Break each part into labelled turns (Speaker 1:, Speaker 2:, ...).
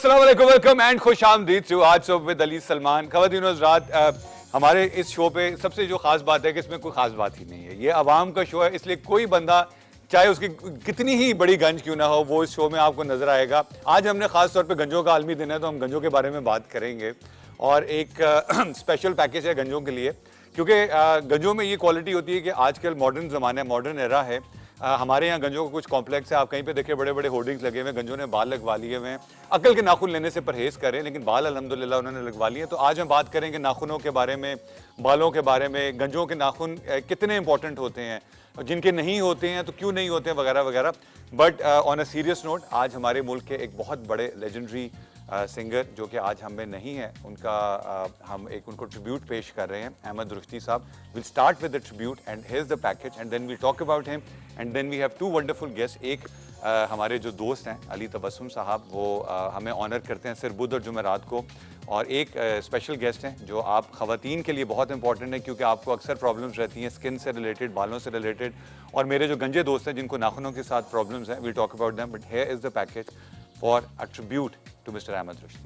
Speaker 1: अस्सलाम वालेकुम, welcome and खुश आमदीद टू आज सुबह विद अली सलमान। खवातीन हज़रात, हमारे इस शो पे सबसे जो खास बात है कि इसमें कोई खास बात ही नहीं है। ये आवाम का शो है, इसलिए कोई बंदा चाहे उसकी कितनी ही बड़ी गंज क्यों ना हो, वो इस शो में आपको नजर आएगा। आज हमने खास तौर पे गंजों का आलमी दिन है, तो हम गंजों के बारे में बात करेंगे और एक स्पेशल पैकेज है गंजों के लिए, क्योंकि गंजों में ये क्वालिटी होती है कि आजकल मॉडर्न ज़माना है, मॉडर्न एरा है। हमारे यहाँ गंजों का कुछ कॉम्प्लेक्स है, आप कहीं पे देखिए बड़े बड़े होर्डिंग्स लगे हुए हैं, गंजों ने बाल लगवा लिए हुए हैं। अकल के नाखून लेने से परहेज करें, लेकिन बाल अल्हम्दुलिल्लाह उन्होंने लगवा लिए। तो आज हम बात करेंगे नाखूनों के बारे में, बालों के बारे में, गंजों के नाखून कितने इंपॉर्टेंट होते हैं, जिनके नहीं होते हैं तो क्यों नहीं होते हैं, वगैरह वगैरह। But on a serious note, आज हमारे मुल्क के एक बहुत बड़े लेजेंडरी सिंगर जो कि आज हम में नहीं है, उनका हम एक उनको ट्रिब्यूट पेश कर रहे हैं, अहमद रुश्दी साहब। Will start with the tribute and here is the package and then we talk about him and then we have two wonderful guest. एक हमारे जो दोस्त हैं अली तबस्सुम साहब, वो हमें ऑनर करते हैं सिर बुध और जुमेरात को, और एक स्पेशल गेस्ट हैं जो आप ख़वातीन के लिए बहुत इंपॉर्टेंट है, क्योंकि आपको अक्सर प्रॉब्लम्स रहती हैं स्किन से रिलेटेड, बालों से रिलेटेड, और मेरे जो गंजे दोस्त हैं जिनको नाखूनों के साथ प्रॉब्लम्स हैं, we talk about them. But here is the package for a tribute to mister Ahmed Rushdi.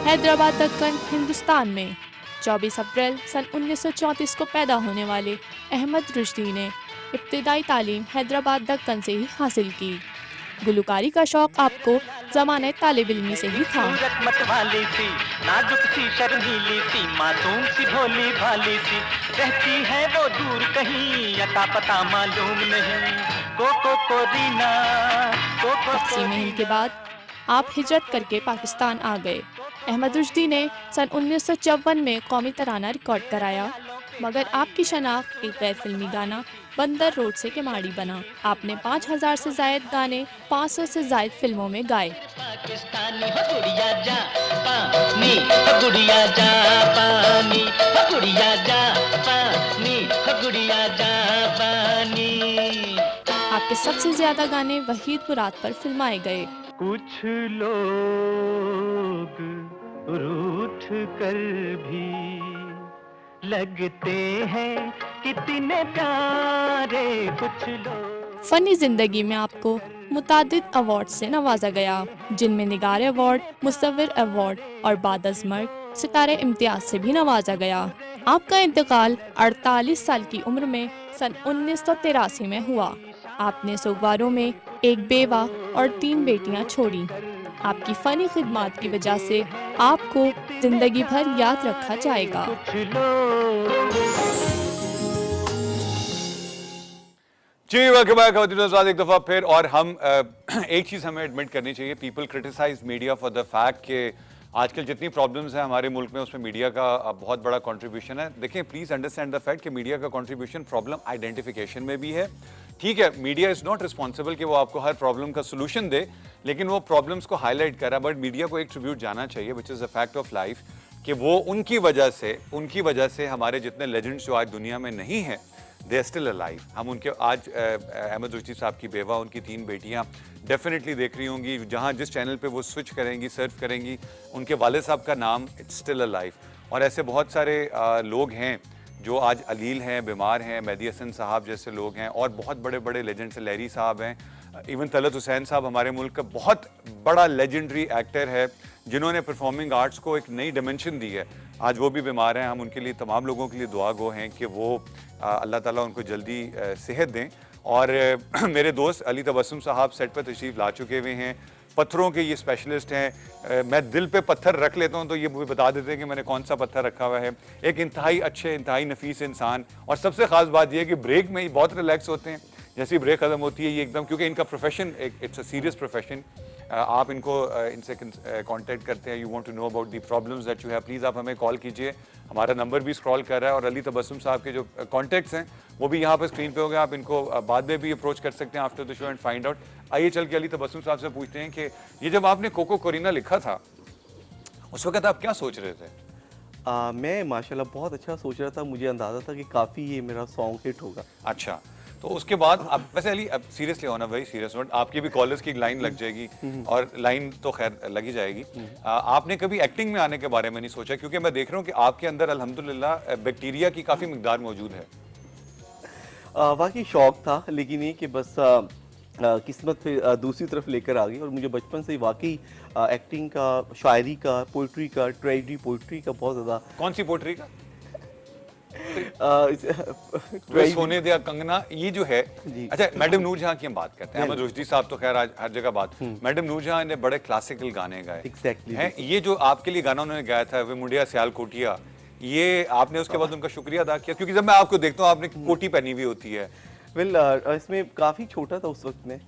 Speaker 2: Hyderabad Deccan, Hindustan में 24 अप्रैल सन 1934 को पैदा होने वाले अहमद रुश्दी ने इब्तिदाई तालीम हैदराबाद दक्कन से ही हासिल की। गुलकारी का शौक आपको ज़माने तालिब इल्मी से ही था।
Speaker 3: वाली सी, नाजुक सी, शर्मीली सी, मासूम सी, भोली भाली सी, रहती है वो दूर कहीं, अता पता मालूम नहीं। को रीना,
Speaker 2: तक़सीम हिंद के बाद आप हिजरत करके पाकिस्तान आ गए। अहमद रुश्दी ने सन 1954 में कौमी तराना रिकॉर्ड कराया, मगर आपकी शनाख्त एक गैर फिल्मी गाना बंदर रोड से किमाड़ी बना। आपने 5000 से ज़ायद गाने 500 से ज़ायद फिल्मों में गाए।
Speaker 3: पाकिस्तानी हो गुड़िया जा पानी, हो गुड़िया जा पानी, हो गुड़िया जा पानी, हो गुड़िया जा पानी।
Speaker 2: आपके सबसे ज़्यादा गाने वहीद मुराद पर फिल्माए गए।
Speaker 3: कुछ लोग रूठ कर भी लगते हैं कितने प्यारे, कुछ लोग।
Speaker 2: फ़नी ज़िंदगी में आपको मुतादिद अवार्ड से नवाजा गया, जिनमें निगार अवार्ड, मुसव्विर अवार्ड और बादस मर्ग सितारे इम्तियाज से भी नवाजा गया। आपका इंतकाल 48 साल की उम्र में सन 1983 में हुआ। आपने सोगवारों में एक बेवा और 3 बेटियां छोड़ी। आपकी फ़नी खिदमात की वजह से आपको ज़िंदगी भर याद रखा जाएगा।
Speaker 1: जी वेलकम बैक एक दफ़ा फिर। और हम एक चीज़ हमें एडमिट करनी चाहिए, people criticise media for the fact कि आजकल जितनी प्रॉब्लम्स हैं हमारे मुल्क में, उसमें मीडिया का बहुत बड़ा कंट्रीब्यूशन है। देखें, प्लीज़ अंडरस्टैंड द फैक्ट कि मीडिया का कंट्रीब्यूशन प्रॉब्लम आइडेंटिफिकेशन में भी है। ठीक है, मीडिया इज़ नॉट रिस्पॉन्सिबल कि वो आपको हर प्रॉब्लम का सोल्यूशन दे, लेकिन वो प्रॉब्लम्स को हाईलाइट करा। बट मीडिया को एक ट्रिब्यूट जाना चाहिए, which is a fact of life, कि वो उनकी वजह से हमारे जितने लेजेंड्स जो आज दुनिया में नहीं हैं, दे आर स्टिल अलाइव। हम उनके आज अहमद रुश्दी साहब की बेवा, उनकी 3 बेटियां डेफिनेटली देख रही होंगी, जहां जिस चैनल पे वो स्विच करेंगी, सर्व करेंगी, उनके वाले साहब का नाम इट्स स्टिल अलाइव। और ऐसे बहुत सारे लोग हैं जो आज अलील हैं, बीमार हैं, मेहदी हसन साहब जैसे लोग हैं, और बहुत बड़े बड़े लेजेंड्स, लहरी साहब हैं, इवन तलत हुसैन साहब हमारे मुल्क का बहुत बड़ा लेजेंडरी एक्टर है, जिन्होंने परफॉर्मिंग आर्ट्स को एक नई डिमेंशन दी है। आज वो भी बीमार हैं। हम उनके लिए, तमाम लोगों के लिए दुआ गो हैं कि वो अल्लाह ताला उनको जल्दी सेहत दें। और मेरे दोस्त अली तबस्सुम साहब सेट पर तशरीफ़ ला चुके हुए हैं, पत्थरों के ये स्पेशलिस्ट हैं। मैं दिल पे पत्थर रख लेता हूँ तो ये मुझे बता देते हैं कि मैंने कौन सा पत्थर रखा हुआ है। एक इंतहाई अच्छे, इंतहाई नफीस इंसान, और सबसे ख़ास बात यह है कि ब्रेक में ये बहुत रिलैक्स होते हैं। जैसी ब्रेक ख़त्म होती है ये एकदम, क्योंकि इनका profession it's a serious profession. आप इनको इनसे कांटेक्ट करते हैं, you want to know about the problems that you have, please आप हमें कॉल कीजिए। हमारा नंबर भी स्क्रॉल कर रहा है, और अली तबस्सुम साहब के जो कॉन्टैक्ट्स हैं वो भी यहाँ पर स्क्रीन पे हो गए। आप इनको बाद में भी अप्रोच कर सकते हैं after the show and find out. आइए चल के अली तबस्सुम साहब से पूछते हैं कि ये जब आपने कोको कोरिना लिखा था, उस वक्त आप क्या सोच रहे थे?
Speaker 4: मैं माशाल्लाह बहुत अच्छा सोच रहा था। मुझे अंदाज़ा था कि काफ़ी ये मेरा सॉन्ग हिट होगा।
Speaker 1: अच्छा, तो उसके बाद अब वैसे अली अब सीरियसली होना भाई सीरियस नोट, आपकी भी कॉलेज की लाइन लग जाएगी और लाइन तो खैर लगी जाएगी। आपने कभी एक्टिंग में आने के बारे में नहीं सोचा? क्योंकि मैं देख रहा हूँ कि आपके अंदर अल्हम्दुलिल्लाह बैक्टीरिया की काफ़ी मिकदार मौजूद है।
Speaker 4: वाकई शौक था, लेकिन ये कि बस किस्मत फिर दूसरी तरफ लेकर आ गई। और मुझे बचपन से ही वाकई एक्टिंग का, शायरी का, पोइट्री का, ट्रेजेडी पोइट्री का बहुत ज़्यादा।
Speaker 1: कौन सी पोट्री का? वे
Speaker 4: ट्रेजेडी।
Speaker 1: सोने दिया कंगना, ये जो है।
Speaker 4: जी।
Speaker 1: अच्छा, मैडम नूरजहां की हम बात करते हैं। अहमद रुश्दी साहब तो खैर आज हर जगह बात। मैडम नूरजहां ने बड़े क्लासिकल गाने गाए
Speaker 4: Exactly.
Speaker 1: हैं। ये जो आपके लिए गाना उन्होंने गाया था वे मुंडिया सियाल कोटिया, ये आपने उसके बाद उनका शुक्रिया अदा किया? क्योंकि जब मैं आपको देखता हूँ आपने कोटी पहनी हुई होती है।
Speaker 4: वेल इसमें काफ़ी छोटा था उस वक्त में।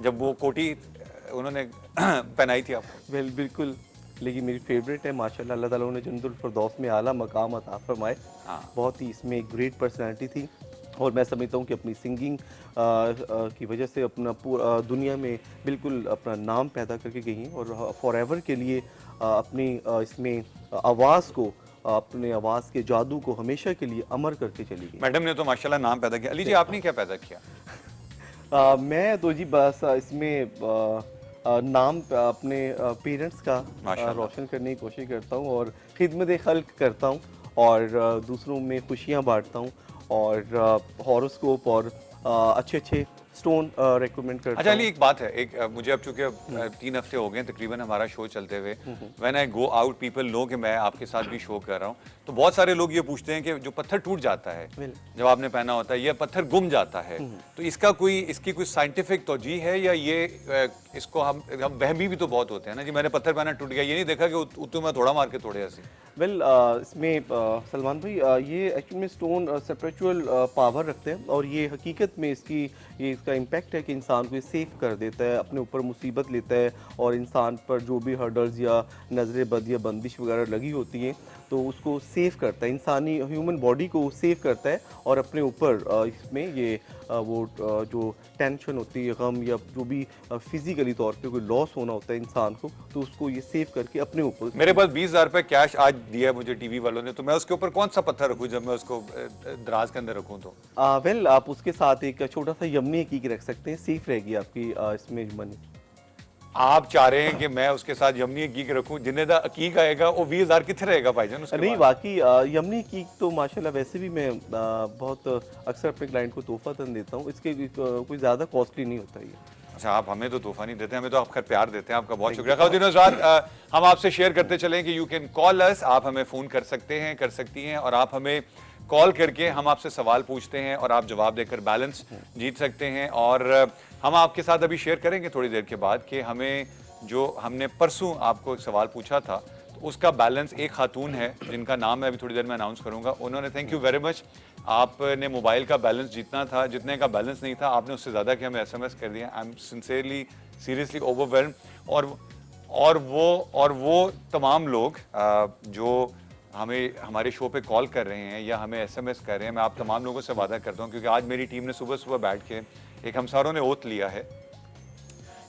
Speaker 1: जब वो कोटी उन्होंने पहनाई थी आपको?
Speaker 4: वेल बिल्कुल, लेकिन मेरी फेवरेट है माशाल्लाह। अल्लाह ताला उन्हें जन्नतुल फिरदौस में आला मकाम अता फरमाए।
Speaker 1: हाँ।
Speaker 4: बहुत ही इसमें ग्रेट पर्सनालिटी थी और मैं समझता हूँ कि अपनी सिंगिंग की वजह से अपना पूरा दुनिया में बिल्कुल अपना नाम पैदा करके गई हैं और फॉरएवर के लिए अपनी इसमें आवाज़ को, अपने आवाज़ के जादू को हमेशा के लिए अमर करके चली गई।
Speaker 1: मैडम ने तो माशाल्लाह नाम पैदा किया। अली जी आपने क्या पैदा किया?
Speaker 4: मैं तो जी बस इसमें नाम अपने पेरेंट्स का
Speaker 1: माशाल्लाह।
Speaker 4: रोशन करने की कोशिश करता हूँ और खिदमत खल्क करता हूँ और दूसरों में खुशियाँ बांटता हूँ और हॉरोस्कोप और अच्छे अच्छे स्टोन रेकमेंड करता
Speaker 1: अच्छा
Speaker 4: हूँ।
Speaker 1: अली एक बात है, एक मुझे अब चूंकि 3 हफ्ते हो गए हैं तकरीबन हमारा शो चलते हुए, when I go out people know कि मैं आपके साथ भी शो कर रहा हूँ, तो बहुत सारे लोग ये पूछते हैं कि जो पत्थर टूट जाता है जब आपने पहना होता है, ये पत्थर गुम जाता है, तो इसका इसकी कोई साइंटिफिक तौजीह है या ये इसको हम वहमी भी तो बहुत होते हैं ना जी, मैंने पत्थर पहना टूट गया, ये नहीं देखा कि उतू में थोड़ा मार के तोड़े ऐसे।
Speaker 4: वेल इसमें सलमान भाई ये एक्चुअली में स्टोन स्पिरिचुअल पावर रखते हैं और ये हकीकत में इसका इम्पैक्ट है कि इंसान को ये सेफ कर देता है, अपने ऊपर मुसीबत लेता है और इंसान पर जो भी हर्डल्स या नजर बद या बंदिश वगैरह लगी होती हैं तो उसको सेव करता है, इंसानी ह्यूमन बॉडी को सेव करता है और अपने ऊपर इसमें ये जो टेंशन होती है, गम या जो भी फिजिकली तौर पे कोई लॉस होना होता है इंसान को, तो उसको ये सेव करके अपने ऊपर।
Speaker 1: मेरे पास 20,000 रुपए कैश आज दिया है मुझे टीवी वालों ने, तो मैं उसके ऊपर कौन सा पत्थर रखूं जब मैं उसको दराज के अंदर रखूं? तो
Speaker 4: वेल आप उसके साथ एक छोटा सा यमनी हकीक रख सकते हैं, सेफ रहेगी आपकी इसमें मनी।
Speaker 1: आप चाह रहे हैं कि मैं उसके साथ यमनी हकीक रखूं, जिन्हें दा हकीक आएगा वो 20,000 कितने रहेगा भाईजान उसके
Speaker 4: नहीं
Speaker 1: बाद?
Speaker 4: वाकई यमनी हकीक तो माशाल्लाह वैसे भी मैं बहुत अक्सर अपने क्लाइंट को तोहफा तन देता हूँ, इसके कोई ज़्यादा कॉस्टली नहीं होता ये।
Speaker 1: अच्छा, आप हमें तो तोहफा नहीं देते, हमें तो आप खैर प्यार देते हैं, आपका बहुत शुक्रिया। खातिन हज़रात, हम आपसे शेयर करते चलें कि यू कैन कॉल अस, आप हमें फ़ोन कर सकते हैं, कर सकती हैं, और आप हमें कॉल करके हम आपसे सवाल पूछते हैं और आप जवाब देकर बैलेंस जीत सकते हैं। और हम आपके साथ अभी शेयर करेंगे थोड़ी देर के बाद कि हमें जो हमने परसों आपको एक सवाल पूछा था तो उसका बैलेंस, एक खातून है जिनका नाम मैं अभी थोड़ी देर में अनाउंस करूंगा, उन्होंने, थैंक यू वेरी मच, आपने मोबाइल का बैलेंस जीतना था, जितने का बैलेंस नहीं था आपने उससे ज़्यादा कि हमें SMS कर दिया। I am sincerely seriously overwhelm. और वो तमाम लोग जो हमें हमारे शो पे कॉल कर रहे हैं या हमें SMS कर रहे हैं, मैं आप तमाम लोगों से वादा करता हूँ, क्योंकि आज मेरी टीम ने सुबह सुबह बैठ के एक हम सारों ने ओथ लिया है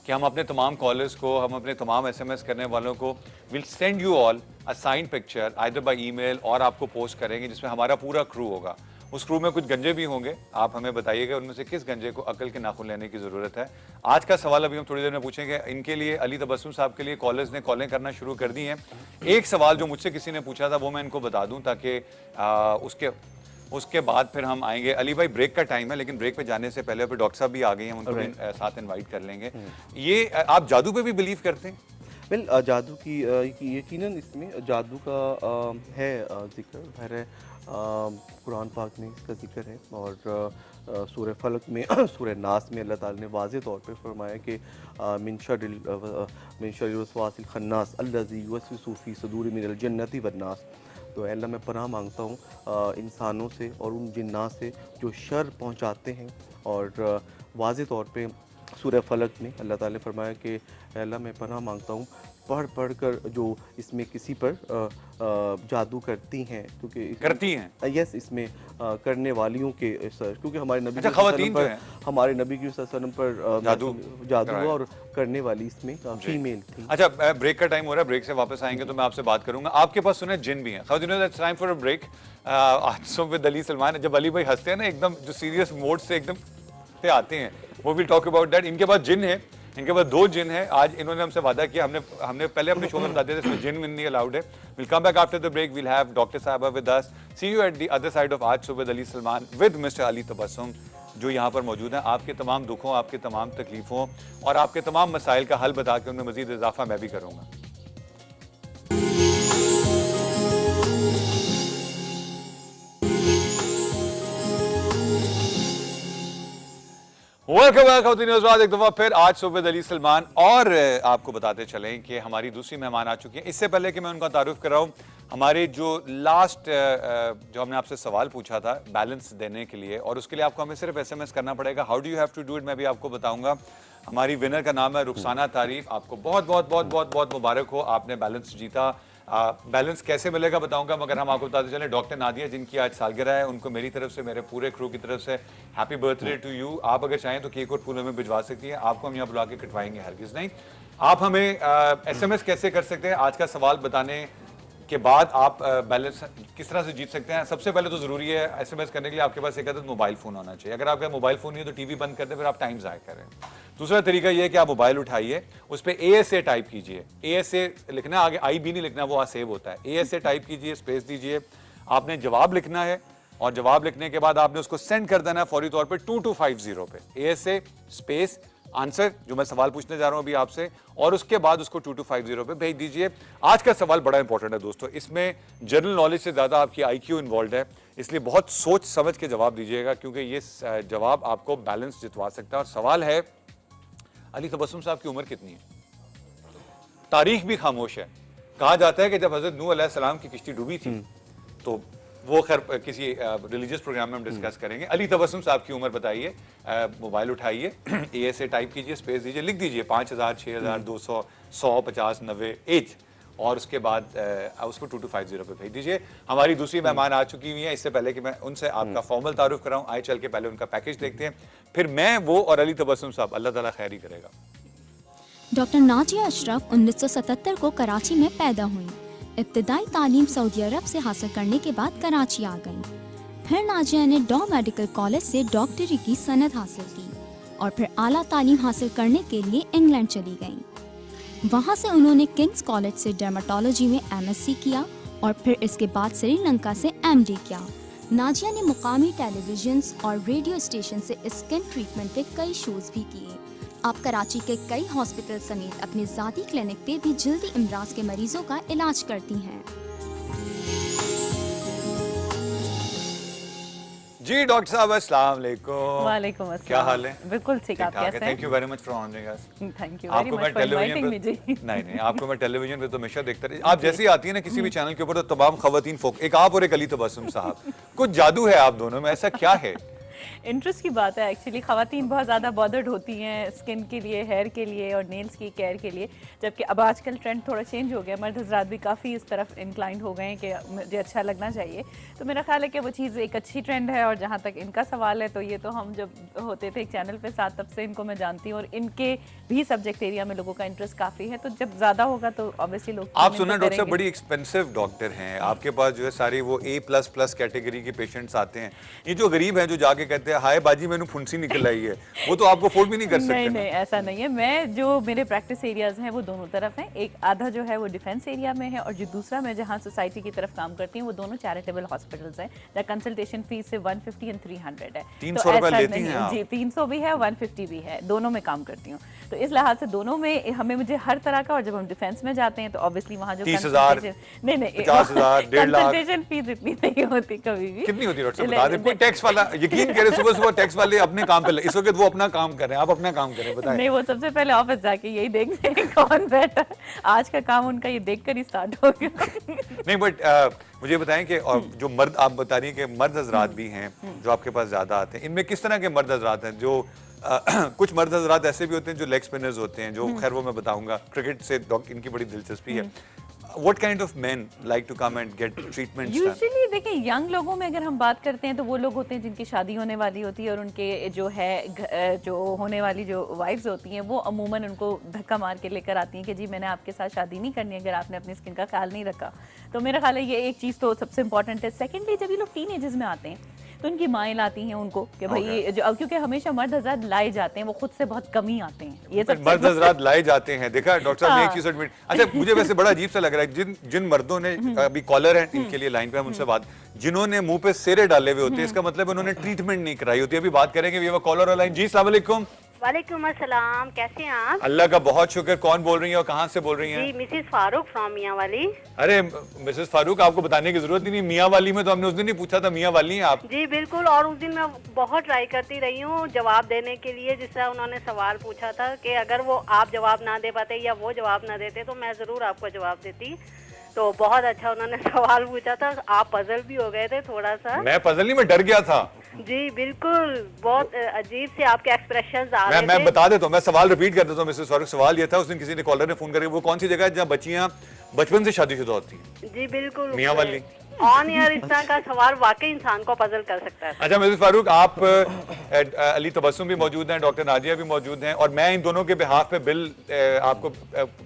Speaker 1: कि हम अपने तमाम कॉलर्स को, हम अपने तमाम SMS करने वालों को will send you all a sign picture either by email, और आपको पोस्ट करेंगे जिसमें हमारा पूरा क्रू होगा। उस क्रू में कुछ गंजे भी होंगे, आप हमें बताइएगा उनमें से किस गंजे को अकल के नाखून लेने की ज़रूरत है। आज का सवाल अभी हम थोड़ी देर में पूछेंगे। इनके लिए, अली तबस्सुम साहब के लिए कॉलर्स ने कॉलें करना शुरू कर दी हैं। एक सवाल जो मुझसे किसी ने पूछा था वो मैं इनको बता दूँ ताकि उसके बाद फिर हम आएंगे। अली भाई ब्रेक का टाइम है, लेकिन ब्रेक पे जाने से पहले फिर डॉक्टर साहब भी आ गए हैं, उनको भी साथ इन्वाइट कर लेंगे। ये आप जादू पे भी बिलीव करते हैं?
Speaker 4: वेल जादू की यकीनन इसमें जादू का है जिक्र है, कुरान पाक में इसका जिक्र है और सूरह फलक में सूरह नास में अल्लाह ताला ने वाज़ेह तौर पे फरमाया कि मिन शर्रिल वस्वासिल खन्नास अल्लज़ी युवस्विसु फ़ी सुदूरि मिनल जन्नति वन्नास। तो अल्लाह मैं पनाह मांगता हूँ इंसानों से और उन जिन्नात से जो शर पहुँचाते हैं और वाज़ेह तौर पे सूरह फलक में अल्लाह ताला ने फरमाया कि "ऐ अल्लाह मैं पनाह मांगता हूँ पढ़ कर जो इसमें किसी पर जादू करती हैं, क्योंकि
Speaker 1: करती हैं?
Speaker 4: यस, इसमें करने वालियों के सर, क्योंकि हमारे नबी
Speaker 1: अच्छा,
Speaker 4: की
Speaker 1: ख़वातीन
Speaker 4: पर
Speaker 1: जो हैं?
Speaker 4: हमारे नबी की वसल्लम पर
Speaker 1: जादू
Speaker 4: जादू
Speaker 1: कराया।
Speaker 4: हुआ और करने वाली इसमें फीमेल थी।
Speaker 1: अच्छा, ब्रेक का टाइम हो रहा है, ब्रेक से वापस आएंगे तो मैं आपसे बात करूंगा। आपके पास सुने जिन भी हैं, it's time for a break. आज सो विद अली सलमान, जब अली भाई हंसते हैं ना एकदम जो सीरियस मोड से एकदम पे आते हैं, वो विल टॉक अबाउट दैट। इनके पास जिन है, इनके पास 2 जिन है। आज इन्होंने हमसे वादा किया, हमने पहले अपने शो में बता दिया था इसमें जिन विन नहीं अलाउड है। We'll come back after the break, we'll have doctor साहबा with us. See you at the other side of आज सो with Ali Salman with mister Ali Tabassum, जो यहाँ पर मौजूद हैं। आपके तमाम दुखों, आपके तमाम तकलीफों और आपके तमाम मसाइल का हल बता के उनमें मजीद इजाफा मैं भी करूँगा। वेलकम एक दफा फिर आज सुबह अली सलमान। और आपको बताते चलें कि हमारी दूसरी मेहमान आ चुकी हैं। इससे पहले कि मैं उनका तारुफ कराऊं, हमारे जो लास्ट जो हमने आपसे सवाल पूछा था बैलेंस देने के लिए, और उसके लिए आपको हमें सिर्फ SMS करना पड़ेगा। How do you have to do it, मैं भी आपको बताऊंगा। हमारी विनर का नाम है रुखसाना तारीफ। आपको बहुत बहुत बहुत बहुत बहुत मुबारक हो, आपने बैलेंस जीता। बैलेंस कैसे मिलेगा बताऊंगा, मगर हम आपको बताते चले डॉक्टर नादिया जिनकी आज सालगिरह है, उनको मेरी तरफ से, मेरे पूरे क्रू की तरफ से हैप्पी बर्थडे टू यू। आप अगर चाहें तो केक और फूल हमें भिजवा सकती हैं, आपको हम यहाँ बुला के कटवाएंगे, हरगिज़ नहीं। आप हमें SMS कैसे कर सकते हैं, आज का सवाल बताने के बाद आप बैलेंस किस तरह से जीत सकते हैं। सबसे पहले तो जरूरी है SMS करने के लिए आपके पास एक अदद मोबाइल फोन होना चाहिए। अगर आपका मोबाइल फोन नहीं है तो टीवी बंद कर दें, फिर आप टाइम ज़ाया करें। दूसरा तरीका यह है कि आप मोबाइल उठाइए, उस पर ASA टाइप कीजिए। ASA लिखना, आगे आई भी नहीं लिखना, वो सेव होता है। ASA टाइप कीजिए, स्पेस दीजिए, आपने जवाब लिखना है और जवाब लिखने के बाद आपने उसको सेंड कर देना है फौरी तौर पे 2250 पे। ASA स्पेस आंसर, जो मैं सवाल पूछने जा रहा हूं अभी आपसे, और उसके बाद उसको 2250 पे भेज दीजिए। आज का सवाल बड़ा इंपॉर्टेंट है दोस्तों, इसमें जनरल नॉलेज से ज्यादा आपकी IQ इन्वॉल्व है, इसलिए बहुत सोच समझ के जवाब दीजिएगा, क्योंकि ये जवाब आपको बैलेंस जितवा सकता है। और सवाल है, अली तबस्सुम साहब की उम्र कितनी है? तारीख भी खामोश है। कहा जाता है कि जब हजरत नूह अलैहिस्सलाम की किश्ती डूबी थी, तो वो खैर किसी रिलीजियस प्रोग्राम में हम डिस्कस करेंगे। अली तबस्सुम साहब की उम्र बताइए। मोबाइल उठाइए, ASA टाइप कीजिए, स्पेस दीजिए, लिख दीजिए 5000, 6000, 200, 100, 50, 90 एज, और उसके बाद उसको 2250 पे भेज दीजिए। हमारी दूसरी मेहमान आ चुकी हुई है। इससे पहले कि मैं उनसे आपका फॉर्मल तारुफ कराऊं, आए चल के पहले उनका पैकेज देखते हैं, फिर मैं, वो और अली तबस्सुम साहब, अल्लाह ताला खैर ही करेगा।
Speaker 5: डॉक्टर नाजिया अशरफ 1977 को कराची में पैदा हुई। इब्तदाई तालीम सऊदी अरब से हासिल करने के बाद कराची आ गईं। फिर नाजिया ने डॉ मेडिकल कॉलेज से डॉक्टरी की सनद हासिल की और फिर आला तालीम हासिल करने के लिए इंग्लैंड चली गईं। वहां से उन्होंने किंग्स कॉलेज से डर्मेटोलॉजी में MSc किया और फिर इसके बाद श्रीलंका से MD किया। नाजिया ने मुकामी टेलीविजन और रेडियो स्टेशन से स्किन ट्रीटमेंट के कई शोज भी किए। आप कराची के कई हॉस्पिटल समेत अपने ज़ाती क्लिनिक पे भी जल्दी इमराज के मरीजों का इलाज करती हैं।
Speaker 1: जी डॉक्टर साहब, अस्सलाम वालेकुम।
Speaker 6: वालेकुम अस्सलाम।
Speaker 1: क्या हाल है?
Speaker 6: बिल्कुल ठीक, आप कैसे हैं?
Speaker 1: Thank you very much for honouring us.
Speaker 6: Thank you very much for inviting me जी।
Speaker 1: नहीं, आपको मैं टेलीविजन पे तो हमेशा देखता रही। आप जैसे ही आती है ना किसी भी चैनल के ऊपर, तो तमाम खवातीन फोक, एक आप और एक अली तबस्सुम साहब, कुछ जादू है आप दोनों में, ऐसा क्या है?
Speaker 6: इंटरेस्ट की बात है एक्चुअली। खवातीन बहुत ज़्यादा बॉदर्ड होती हैं स्किन के लिए, हेयर के लिए और नेल्स की केयर के लिए, जबकि अब आजकल ट्रेंड थोड़ा चेंज हो गया। मर्द हज़रात भी काफ़ी इस तरफ इंक्लाइंड हो गए हैं कि मुझे अच्छा लगना चाहिए। तो मेरा ख्याल है कि वो चीज़ एक अच्छी ट्रेंड है। और जहाँ तक इनका सवाल है, तो ये तो हम जब होते थे एक चैनल पे साथ, तब से इनको मैं जानती हूँ और इनके भी सब्जेक्ट एरिया में लोगों का इंटरेस्ट काफ़ी है। तो जब ज़्यादा होगा तो ऑब्वियसली लोग
Speaker 1: आप सुना डॉक्टर साहब, बड़ी एक्सपेंसिव डॉक्टर हैं आपके पास, जो है सारी वो A++ कैटेगरी के पेशेंट्स आते हैं। ये जो गरीब हैं जो जाके कहते हैं हाय बाजी मैंने फुंसी निकल आई है, वो तो आपको अफोर्ड भी नहीं कर सकते।
Speaker 6: नहीं, ऐसा नहीं है। मैं जो मेरे प्रैक्टिस एरियाज हैं वो दोनों तरफ हैं। एक आधा जो है वो डिफेंस एरिया में है और जो दूसरा मैं जहाँ सोसाइटी की तरफ काम करती हूँ वो दोनों चैरिटेबल हॉस्पिटल्स हैं, जहाँ कंसल्टेशन फीस से 150 और 300 है।
Speaker 1: 300 रुपए लेती हैं आप?
Speaker 6: जी, 300 भी है, 150 भी है, दोनों में काम करती हूँ। तो इस लिहाज से दोनों में हमें मुझे हर तरह का, और जब हम डिफेंस में जाते हैं तो ऑब्वियसली वहाँ जो
Speaker 1: 30,000,
Speaker 6: नहीं
Speaker 1: 50,000, 1.5 लाख
Speaker 6: कंसल्टेशन फीस इतनी नहीं होती कभी भी।
Speaker 1: कितनी होती है डॉक्टर साहब बता दें? कोई टैक्स वाला यकीन करे, सुबह टैक्स वाले अपने काम पे, इस वक्त वो अपना काम कर रहे हैं, आप अपना काम करें, बताएं।
Speaker 6: नहीं, वो सबसे पहले ऑफिस जाके यही देखते हैं कौन बैठा। आज का काम उनका ये देखकर ही स्टार्ट हो गया।
Speaker 1: नहीं बट मुझे बताएं कि और जो मर्द आप बता रही हैं कि मर्द हजरात भी हैं जो आपके पास ज्यादा आते हैं, इनमें किस तरह के मर्द हजरात हैं जो कुछ मर्द हजरात ऐसे भी होते हैं जो लेग स्पिनर्स होते हैं, जो खैर वो मैं बताऊंगा, क्रिकेट से इनकी बड़ी दिलचस्पी है। What kind of men like to come and get treatments done?
Speaker 6: Usually देखिए यंग लोगों में अगर हम बात करते हैं तो वो लोग होते हैं जिनकी शादी होने वाली होती है और उनके जो है जो होने वाली जो वाइफ्स होती हैं वो अमूमन उनको धक्का मार के लेकर आती हैं कि जी मैंने आपके साथ शादी नहीं करनी अगर आपने अपनी स्किन का ख्याल नहीं रखा। तो मेरा ख्याल है ये एक चीज़ तो सबसे इंपॉर्टेंट है। सेकेंडली जब ये लोग टीनेजर्स में आते हैं तो उनकी माएँ लाती हैं उनको कि भाई जो क्योंकि हमेशा मर्द हजरात लाए जाते हैं, वो खुद से बहुत कम ही आते हैं। ये सब
Speaker 1: मर्द हजरात लाए जाते हैं, देखा डॉक्टर साहब ने एक चीज एडमिट। अच्छा मुझे वैसे बड़ा अजीब सा लग रहा है जिन मर्दों ने अभी कॉलर हैं इनके लिए लाइन पे हम उनसे बात, जिन्होंने मुंह पे सेरे डाले हुए होते हैं इसका मतलब उन्होंने ट्रीटमेंट नहीं कराई होती। अभी बात करेंगे, we have a caller on line. जी अस्सलाम वालेकुम।
Speaker 7: वालेकुम अस्सलाम, कैसे हैं आप?
Speaker 1: अल्लाह का बहुत शुक्र। कौन बोल रही हैं और कहाँ से बोल रही हैं?
Speaker 7: जी मिसेस फारूक फ्रॉम मियां वाली।
Speaker 1: अरे मिसेस फारूक, आपको बताने की जरूरत ही नहीं, मियां वाली में तो हमने उस दिन ही पूछा था, मियां वाली हैं आप?
Speaker 7: जी बिल्कुल, और उस दिन मैं बहुत ट्राई करती रही हूँ जवाब देने के लिए, जिससे उन्होंने सवाल पूछा था कि अगर वो आप जवाब ना दे पाते या वो जवाब ना देते तो मैं ज़रूर आपको जवाब देती। तो बहुत अच्छा उन्होंने सवाल पूछा था, आप पजल भी हो गए थे थोड़ा सा।
Speaker 1: मैं पजल नहीं, मैं डर गया था।
Speaker 7: जी बिल्कुल, बहुत अजीब से आपके एक्सप्रेशंस आ रहे थे।
Speaker 1: मैं बता देता हूँ, मैं सवाल रिपीट कर देता हूँ मिसेस फारूक। सवाल ये था, उस दिन किसी ने कॉलर ने फोन करके, वो कौन सी जगह है जहाँ बच्चियाँ बचपन से शादीशुदा होती हैं?
Speaker 7: जी बिल्कुल,
Speaker 1: मियां वाली।
Speaker 7: ऑन एयर इस तरह का सवाल वाकई इंसान को पजल कर सकता है।
Speaker 1: अच्छा मिसेस फारूक, आप अली तबस्सुम भी मौजूद हैं, डॉक्टर नाजिया भी मौजूद हैं, और मैं इन दोनों के बिहाफ पे बिल आपको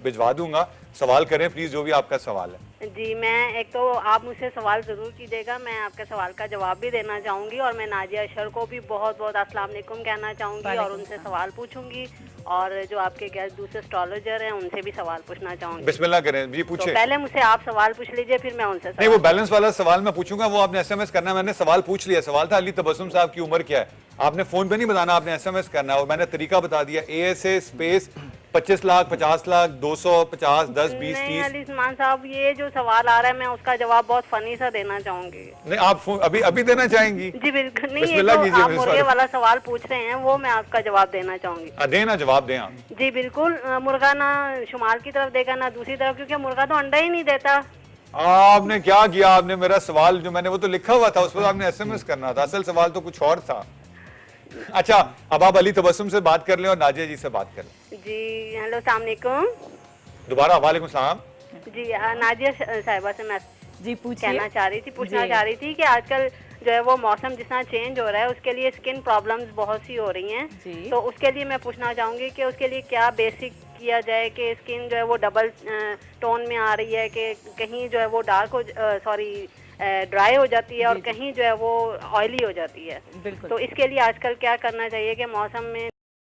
Speaker 1: भिजवा दूंगा। सवाल करें प्लीज, जो भी आपका सवाल है।
Speaker 7: जी मैं एक तो आप मुझसे सवाल ज़रूर कीजिएगा, मैं आपके सवाल का जवाब भी देना चाहूँगी, और मैं नाजिया अशर को भी बहुत बहुत अस्सलाम वालेकुम कहना चाहूँगी और उनसे सवाल पूछूंगी, और जो आपके गेस्ट दूसरे एस्ट्रोलॉजर हैं उनसे भी सवाल पूछना चाहूँगी।
Speaker 1: बिस्मिल्लाह करें जी, पूछे।
Speaker 7: तो पहले मुझसे आप सवाल पूछ लीजिए, फिर मैं उनसे
Speaker 1: नहीं, वो बैलेंस वाला सवाल मैं पूछूंगा, वो आपने एसएमएस करना है। मैंने सवाल पूछ लिया, सवाल था अली तबस्सुम साहब की उम्र क्या है, आपने फोन पे नहीं बताना, आपने एसएमएस करना है, और मैंने तरीका बता दिया, ASA स्पेस 25 लाख 50 लाख 250 10 20
Speaker 7: नहीं
Speaker 1: 30।
Speaker 7: अली उस्मान साहब, ये जो सवाल आ रहा है मैं उसका जवाब बहुत फनी सा देना चाहूँगी।
Speaker 1: नहीं, आप अभी देना चाहेंगी?
Speaker 7: जी बिल्कुल नहीं, ये
Speaker 1: बिस्मिल्लाह
Speaker 7: तो
Speaker 1: कीजिए
Speaker 7: आप
Speaker 1: मिसेस
Speaker 7: मुर्गे
Speaker 1: फारूक।
Speaker 7: वाला सवाल पूछ रहे हैं, वो मैं आपका जवाब देना चाहूँगी।
Speaker 1: देना, जवाब दें आप।
Speaker 7: जी बिल्कुल, मुर्गा ना शुमार की तरफ देगा ना दूसरी तरफ, क्योंकि मुर्गा तो अंडा ही नहीं देता।
Speaker 1: आपने क्या किया, आपने मेरा सवाल जो मैंने वो तो लिखा हुआ था, उस पर आपने एसएमएस करना था, असल सवाल तो कुछ और था। अच्छा, अब आप अली तबस्सुम से बात कर लें और नाजिया जी से बात कर लें।
Speaker 7: जी हेलो, अस्सलाम वालेकुम।
Speaker 1: दोबारा वालेकुम सलाम।
Speaker 7: जी नाजिया साहिबा से मैं
Speaker 6: जी पूछिए।
Speaker 7: पूछना चाह रही थी कि आजकल जो है वो मौसम जिस तरह चेंज हो रहा है उसके लिए स्किन प्रॉब्लम्स बहुत सी हो रही हैं, तो उसके लिए मैं पूछना चाहूँगी कि उसके लिए क्या बेसिक किया जाए कि स्किन जो है वो डबल टोन में आ रही है, कि कहीं जो है वो डार्क हो ड्राई हो जाती है और कहीं जो है वो ऑयली हो जाती है।
Speaker 6: बिल्कुल।
Speaker 7: तो इसके लिए आजकल क्या करना चाहिए कि मौसम में